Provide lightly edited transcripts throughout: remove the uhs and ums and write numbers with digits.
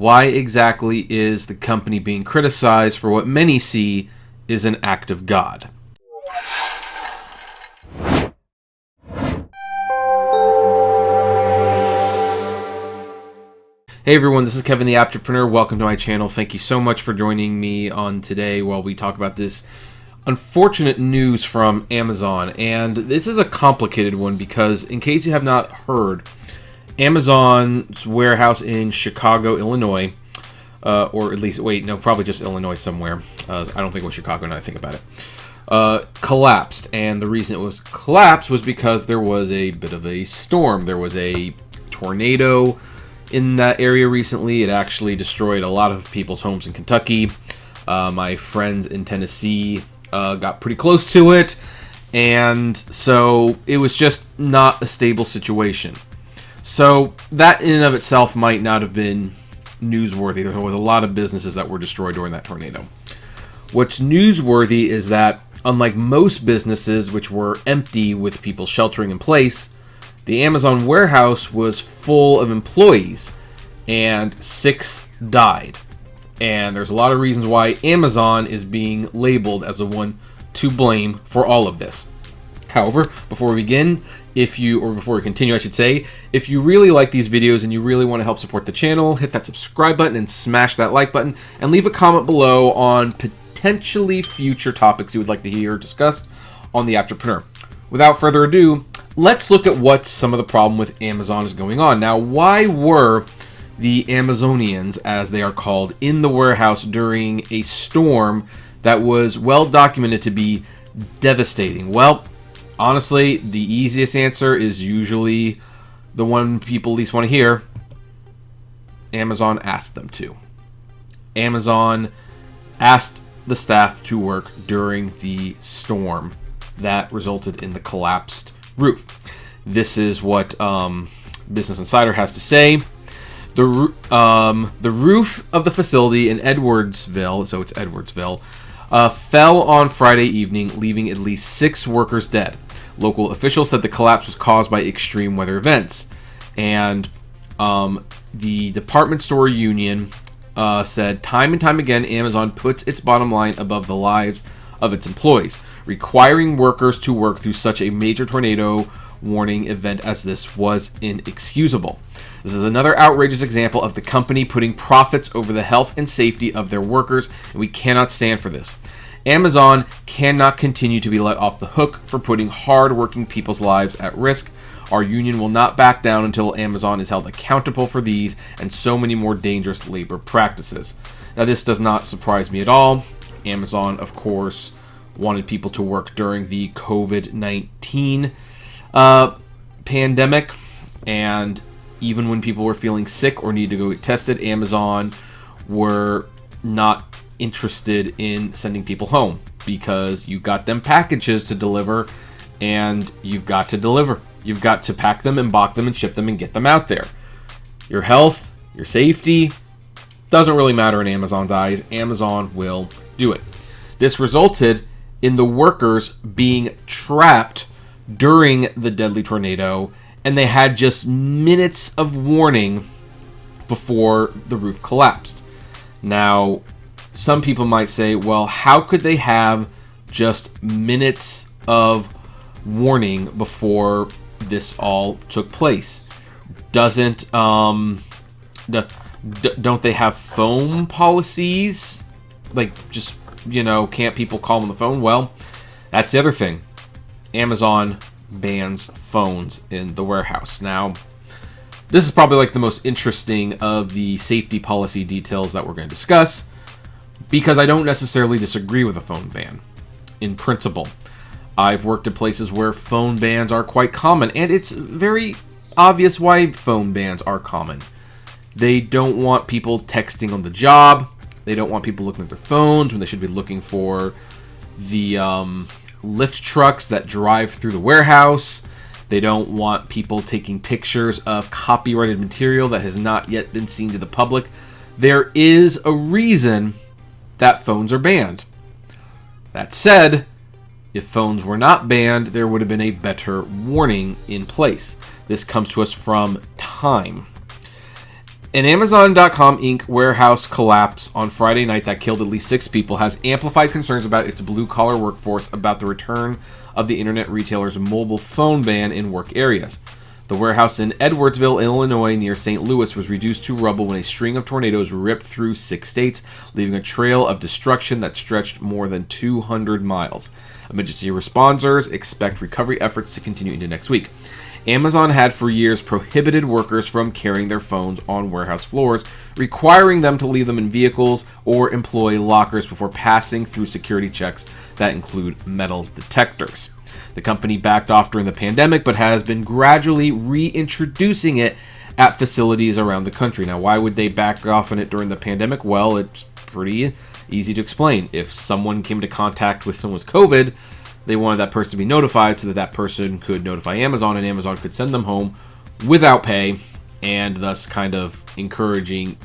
Why exactly is the company being criticized for what many see is an act of God? Hey everyone, this is Kevin the Apptrepreneur. Welcome to my channel. Thank you so much for joining me on today while we talk about this unfortunate news from Amazon. And this is a complicated one because, in case you have not heard, Amazon's warehouse in Chicago, Illinois, or at least, probably just Illinois somewhere. I don't think it was Chicago now that I think about it. Collapsed. And the reason it was collapsed was because there was a bit of a storm. There was a tornado in that area recently. It actually destroyed a lot of people's homes in Kentucky. My friends in Tennessee got pretty close to it, and so it was just not a stable situation. So that in and of itself might not have been newsworthy. There was a lot of businesses that were destroyed during that tornado. What's newsworthy is that, unlike most businesses which were empty with people sheltering in place, the Amazon warehouse was full of employees, and 6 died. And there's a lot of reasons why Amazon is being labeled as the one to blame for all of this. However, before we continue, if you really like these videos and you really want to help support the channel, hit that subscribe button and smash that like button, and leave a comment below on potentially future topics you would like to hear discussed on the Apptrepreneur. Without further ado, let's look at what some of the problem with Amazon is going on. Now, why were the Amazonians, as they are called, in the warehouse during a storm that was well documented to be devastating? Well, honestly, the easiest answer is usually the one people least want to hear. Amazon asked them to. Amazon asked the staff to work during the storm that resulted in the collapsed roof. This is what Business Insider has to say. The roof of the facility in Edwardsville, so it's Edwardsville, fell on Friday evening, leaving at least 6 workers dead. Local officials said the collapse was caused by extreme weather events. And the department store union said time and time again, Amazon puts its bottom line above the lives of its employees. Requiring workers to work through such a major tornado warning event as this was inexcusable. This is another outrageous example of the company putting profits over the health and safety of their workers, and we cannot stand for this. Amazon cannot continue to be let off the hook for putting hard-working people's lives at risk. Our union will not back down until Amazon is held accountable for these and so many more dangerous labor practices. Now, this does not surprise me at all. Amazon, of course, wanted people to work during the COVID-19 pandemic, and even when people were feeling sick or needed to go get tested, Amazon were not interested in sending people home because you got them packages to deliver, and you've got to deliver. You've got to pack them and box them and ship them and get them out there. Your health, your safety, doesn't really matter in Amazon's eyes. Amazon will do it. This resulted in the workers being trapped during the deadly tornado, and they had just minutes of warning before the roof collapsed. Now, some people might say, well, how could they have just minutes of warning before this all took place? Don't they have phone policies? Like, just, can't people call on the phone? Well, that's the other thing. Amazon bans phones in the warehouse. Now, this is probably like the most interesting of the safety policy details that we're going to discuss, because I don't necessarily disagree with a phone ban in principle. I've worked at places where phone bans are quite common, and it's very obvious why phone bans are common. They don't want people texting on the job. They don't want people looking at their phones when they should be looking for the lift trucks that drive through the warehouse. They don't want people taking pictures of copyrighted material that has not yet been seen to the public. There is a reason that phones are banned. That said, if phones were not banned, there would have been a better warning in place. This comes to us from Time. An Amazon.com Inc. warehouse collapse on Friday night that killed at least 6 people has amplified concerns about its blue-collar workforce about the return of the internet retailer's mobile phone ban in work areas. The warehouse in Edwardsville, Illinois, near St. Louis, was reduced to rubble when a string of tornadoes ripped through 6 states, leaving a trail of destruction that stretched more than 200 miles. Emergency responders expect recovery efforts to continue into next week. Amazon had for years prohibited workers from carrying their phones on warehouse floors, requiring them to leave them in vehicles or employ lockers before passing through security checks that include metal detectors. The company backed off during the pandemic, but has been gradually reintroducing it at facilities around the country. Now, why would they back off on it during the pandemic? Well, it's pretty easy to explain. If someone came into contact with someone with COVID, they wanted that person to be notified so that that person could notify Amazon, and Amazon could send them home without pay, and thus kind of encouraging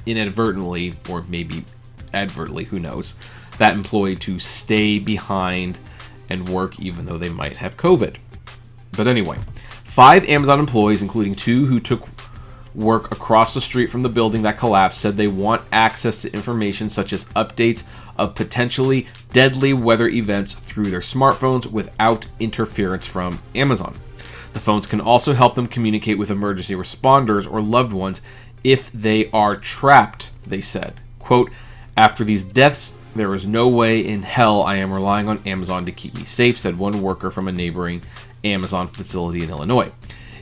inadvertently, or maybe advertently, who knows, that employee to stay behind and work even though they might have COVID. But anyway, 5 Amazon employees, including 2 who took work across the street from the building that collapsed, said they want access to information such as updates of potentially deadly weather events through their smartphones without interference from Amazon. The phones can also help them communicate with emergency responders or loved ones if they are trapped, they said. Quote, "After these deaths, there is no way in hell I am relying on Amazon to keep me safe," said one worker from a neighboring Amazon facility in Illinois.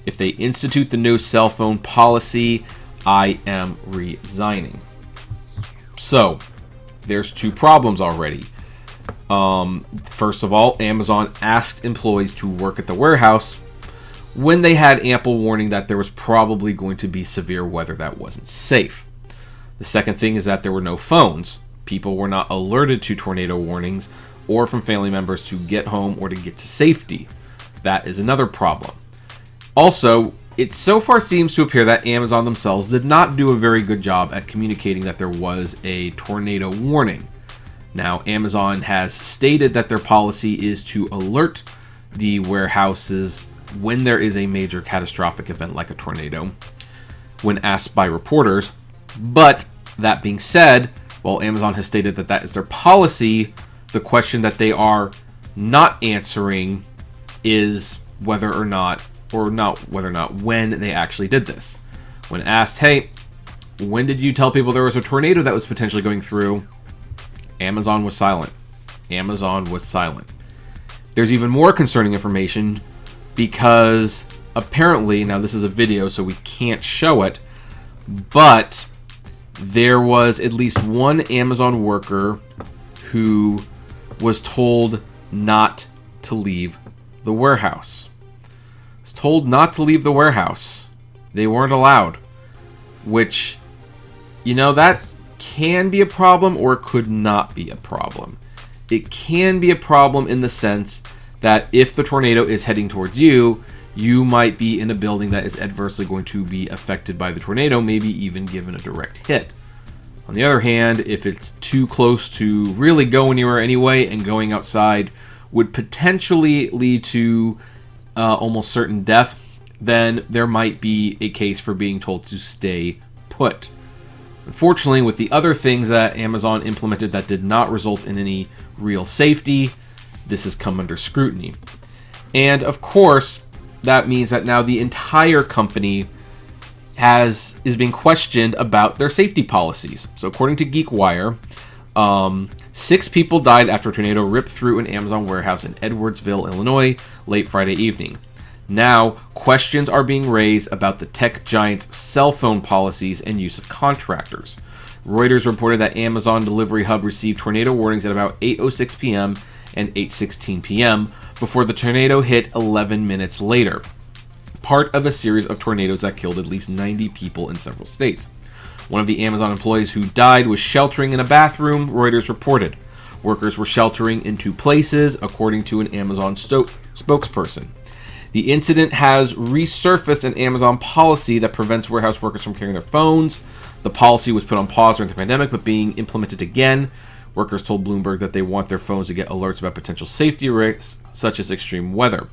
"If they institute the no cell phone policy, I am resigning." So, there's 2 problems already. First of all, Amazon asked employees to work at the warehouse when they had ample warning that there was probably going to be severe weather that wasn't safe. The second thing is that there were no phones. People were not alerted to tornado warnings or from family members to get home or to get to safety. That is another problem. Also, it so far seems to appear that Amazon themselves did not do a very good job at communicating that there was a tornado warning. Now, Amazon has stated that their policy is to alert the warehouses when there is a major catastrophic event like a tornado, when asked by reporters. But that being said, while Amazon has stated that that is their policy, the question that they are not answering is whether or not when they actually did this. When asked, hey, when did you tell people there was a tornado that was potentially going through? Amazon was silent. Amazon was silent. There's even more concerning information because apparently, now this is a video so we can't show it, but there was at least one Amazon worker who was told not to leave the warehouse. Was told not to leave the warehouse. They weren't allowed. Which, that can be a problem or it could not be a problem. It can be a problem in the sense that if the tornado is heading towards you, you might be in a building that is adversely going to be affected by the tornado, maybe even given a direct hit. On the other hand, if it's too close to really go anywhere anyway, and going outside would potentially lead to almost certain death, then there might be a case for being told to stay put. Unfortunately, with the other things that Amazon implemented that did not result in any real safety, this has come under scrutiny. And of course, that means that now the entire company is being questioned about their safety policies. So according to GeekWire, 6 people died after a tornado ripped through an Amazon warehouse in Edwardsville, Illinois, late Friday evening. Now, questions are being raised about the tech giant's cell phone policies and use of contractors. Reuters reported that Amazon Delivery Hub received tornado warnings at about 8:06 p.m. and 8:16 p.m. before the tornado hit 11 minutes later, part of a series of tornadoes that killed at least 90 people in several states. One of the Amazon employees who died was sheltering in a bathroom, Reuters reported. Workers were sheltering in 2 places, according to an Amazon spokesperson. The incident has resurfaced an Amazon policy that prevents warehouse workers from carrying their phones. The policy was put on pause during the pandemic, but being implemented again. Workers told Bloomberg that they want their phones to get alerts about potential safety risks, such as extreme weather.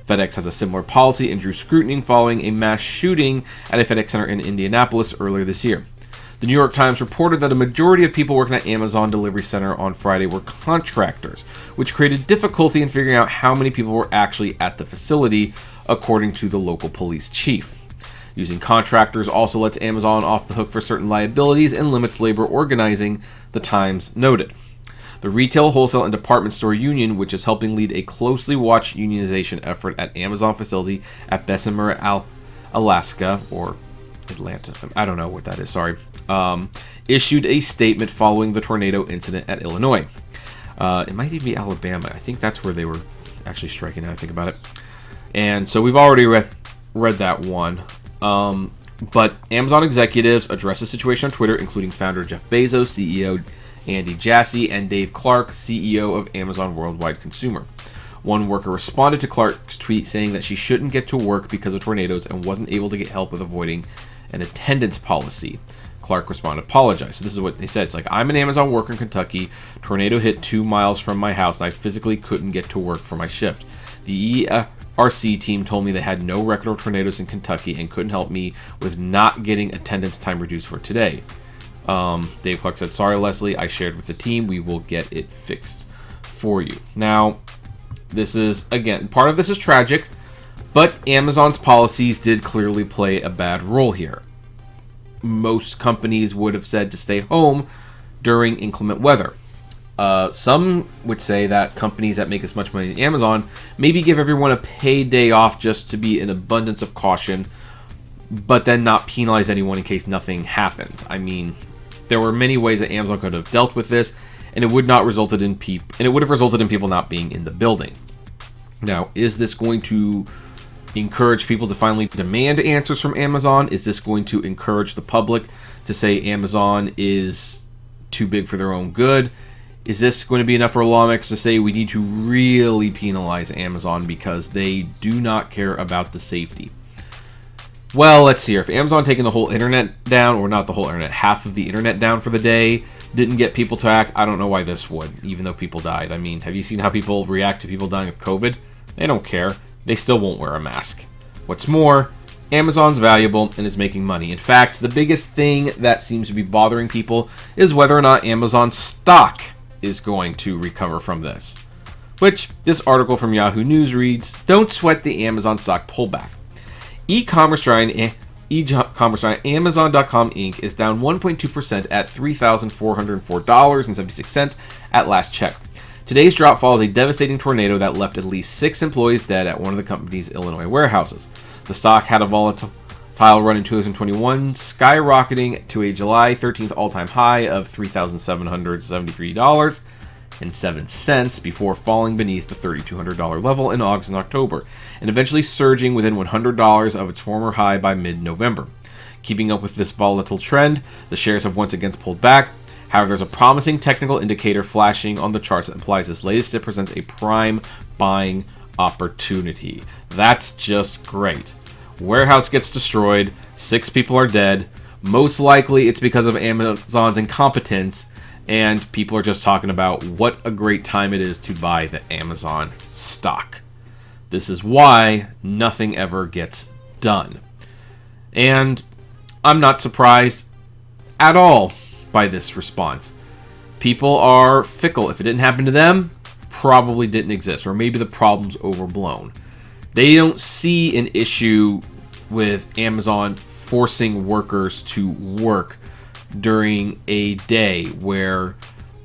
FedEx has a similar policy and drew scrutiny following a mass shooting at a FedEx center in Indianapolis earlier this year. The New York Times reported that a majority of people working at Amazon Delivery Center on Friday were contractors, which created difficulty in figuring out how many people were actually at the facility, according to the local police chief. Using contractors also lets Amazon off the hook for certain liabilities and limits labor organizing, the Times noted. The Retail, Wholesale, and Department Store Union, which is helping lead a closely watched unionization effort at Amazon facility at Bessemer, Alaska, or Atlanta, I don't know what that is, sorry, issued a statement following the tornado incident at Illinois. It might even be Alabama. I think that's where they were actually striking, now I think about it. And so we've already read that one. But Amazon executives addressed the situation on Twitter, including founder Jeff Bezos, CEO Andy Jassy, and Dave Clark, CEO of Amazon Worldwide Consumer. One worker responded to Clark's tweet saying that she shouldn't get to work because of tornadoes and wasn't able to get help with avoiding an attendance policy. Clark responded, apologized. So this is what they said. It's like, I'm an Amazon worker in Kentucky. Tornado hit 2 miles from my house and I physically couldn't get to work for my shift. The ERC team told me they had no record of tornadoes in Kentucky and couldn't help me with not getting attendance time reduced for today. Dave Clark said, sorry, Leslie, I shared with the team. We will get it fixed for you. Now, this is, again, part of this is tragic, but Amazon's policies did clearly play a bad role here. Most companies would have said to stay home during inclement weather. Some would say that companies that make as much money as Amazon maybe give everyone a paid day off just to be an abundance of caution, but then not penalize anyone in case nothing happens. I mean, there were many ways that Amazon could have dealt with this, and it would have resulted in people not being in the building. Now, is this going to encourage people to finally demand answers from Amazon? Is this going to encourage the public to say Amazon is too big for their own good? Is this going to be enough for lawmakers to say we need to really penalize Amazon because they do not care about the safety? Well, let's see here. If Amazon taking the whole internet down, or not the whole internet, half of the internet down for the day, didn't get people to act, I don't know why this would, even though people died. I mean, have you seen how people react to people dying of COVID? They don't care. They still won't wear a mask. What's more, Amazon's valuable and is making money. In fact, the biggest thing that seems to be bothering people is whether or not Amazon stock is going to recover from this. Which, this article from Yahoo News reads, don't sweat the Amazon stock pullback. E-commerce giant Amazon.com Inc. is down 1.2% at $3,404.76 at last check. Today's drop follows a devastating tornado that left at least 6 employees dead at one of the company's Illinois warehouses. The stock had a volatile run in 2021, skyrocketing to a July 13th all-time high of $3,773.07 before falling beneath the $3,200 level in August and October, and eventually surging within $100 of its former high by mid-November. Keeping up with this volatile trend, the shares have once again pulled back. However, there's a promising technical indicator flashing on the charts that implies this latest dip presents a prime buying opportunity. That's just great. Warehouse gets destroyed, 6 people are dead. Most likely it's because of Amazon's incompetence, and people are just talking about what a great time it is to buy the Amazon stock. This is why nothing ever gets done. And I'm not surprised at all by this response. People are fickle. If it didn't happen to them, probably didn't exist, or maybe the problem's overblown. They don't see an issue with Amazon forcing workers to work during a day where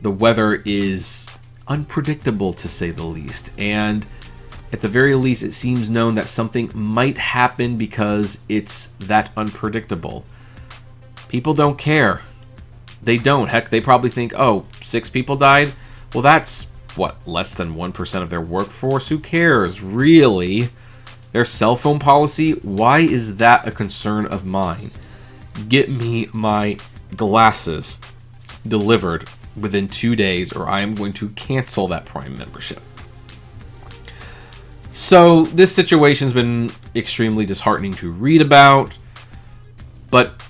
the weather is unpredictable, to say the least. And at the very least, it seems known that something might happen because it's that unpredictable. People don't care. They don't. Heck, they probably think, oh, 6 people died? Well, that's, less than 1% of their workforce? Who cares, really? Their cell phone policy? Why is that a concern of mine? Get me my glasses delivered within 2 days, or I am going to cancel that Prime membership. So, this situation's been extremely disheartening to read about, but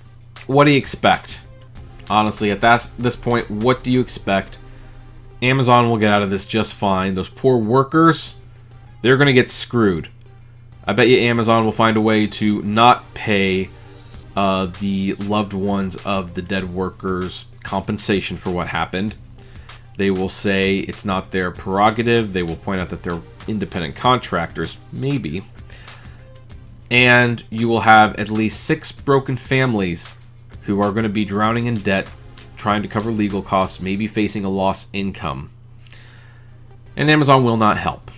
what do you expect? Honestly, at this point, what do you expect? Amazon will get out of this just fine. Those poor workers, they're going to get screwed. I bet you Amazon will find a way to not pay the loved ones of the dead workers compensation for what happened. They will say it's not their prerogative. They will point out that they're independent contractors, maybe. And you will have at least 6 broken families who are going to be drowning in debt, trying to cover legal costs, maybe facing a lost income. And Amazon will not help.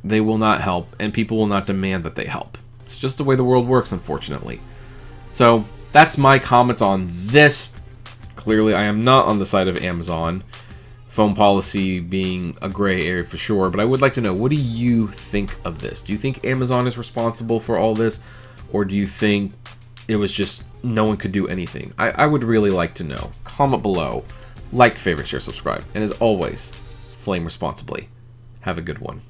They will not help, and people will not demand that they help. It's just the way the world works, unfortunately. So that's my comments on this. Clearly, I am not on the side of Amazon. Phone policy being a gray area for sure, but I would like to know, what do you think of this? Do you think Amazon is responsible for all this, or do you think it was just no one could do anything? I would really like to know. Comment below, like, favorite, share, subscribe, and as always, flame responsibly. Have a good one.